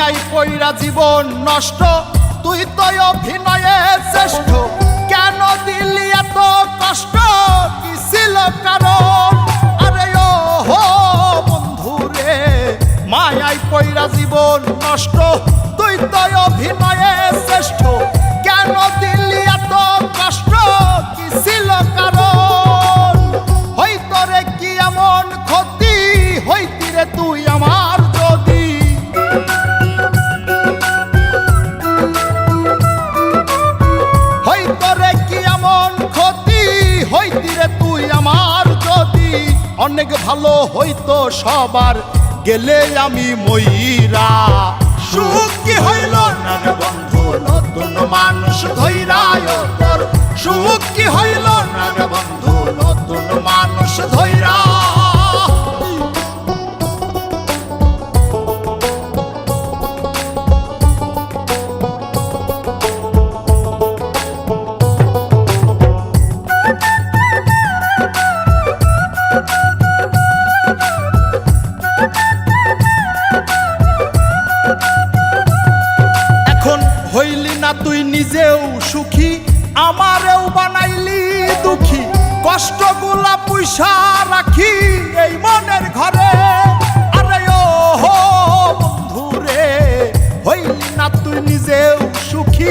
মায়াই পইরা জীবন নষ্ট, তুই তো অভিনয়ে শ্রেষ্ঠ। কেন দিলি এত কষ্ট, কি ছিল কারণ? আরে ও হো বন্ধু রে, মায়াই পইরা জীবন নষ্ট, তুই তো অভিনয়ে শ্রেষ্ঠ। কেন দিলি এত কষ্ট, কি ছিল কারণ? হইতো রে কি এমন ক্ষতি, হইতি রে তুই আমার যদি। হইতো রে কি এমন ক্ষতি, হইতি রে তুই আমার যদি। অনেক ভালো হইতো সবার, গেলে আমি ময়রা। সুখ কি হইল না রে বন্ধু, নতুন মানুষ ধৈরায় তোর। সুখ কি হইল না রে বন্ধু, নতুন মানুষ ধৈরা। হইলি না তুই নিজেও সুখী, আমারেও বানাইলি দুঃখী। কষ্টগুলা পয়সা রাখি এই মনের ঘরে। আরে ও হো বন্ধু রে, হইলি না তুই নিজেও সুখী,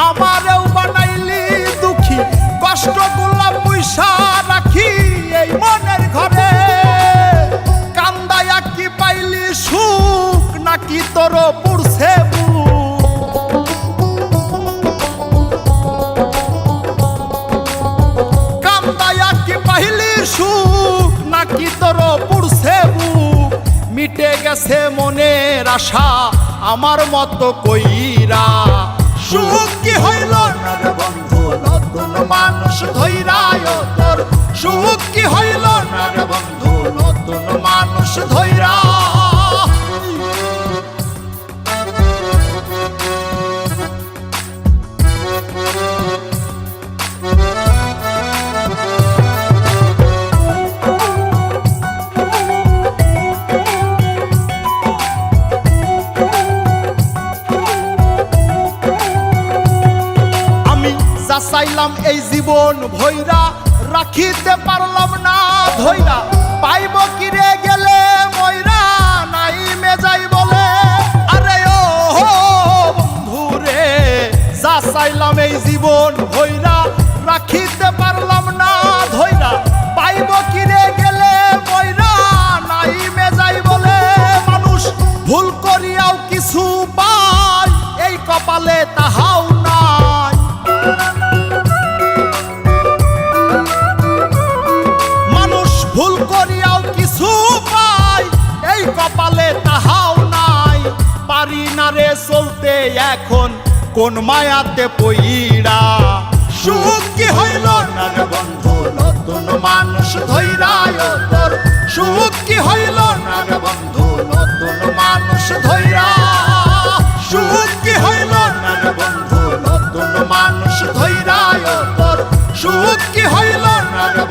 আমারেও বানাইলি দুঃখী। কষ্টগুলা পয়সা রাখি এই মনের ঘরে। কান্দায়া কি পাইলি সুখ, নাকি তোর পুরছে সুখ, নাকি তোর পুরছে বুক? মিটে গেছে মনের আশা আমার মতো কইরা। সুখ কি হইল না রে বন্ধু, নতুন মানুষ ধৈরায় তোর। সুখ কি হইল না রে বন্ধু, নতুন মানুষ ধৈরা। চাইলাম এই জীবন ভৈরা, রাখিতে পারলাম না ধৈরা। পাইব কিরে গেলে ময়রা, নাই মেজাই বলে। আরে ও হো বন্ধু রে, যা চাইলাম এই জীবন ভৈরা, রাখিতে পারলাম না ধৈরা। পাইব কিরে গেলে ময়রা, নাই মেজাই বলে। মানুষ ভুল করিয়াও কিছু পায়, এই কপালে তাহাও নাই। ভুল করিয়াও কিছু পাই, এই কপালে তাহাও নাই। পারি না রে চলতে এখন কোন মায়াতে পইরা। সুখ কি হইল না রে বন্ধু, নতুন মানুষ ধৈরায় তোর। সুখ কি হইল না রে বন্ধু, নতুন মানুষ ধৈরা। সুখ কি হইল না রে বন্ধু, নতুন মানুষ ধৈরায় তোর। সুখ কি হইল না রে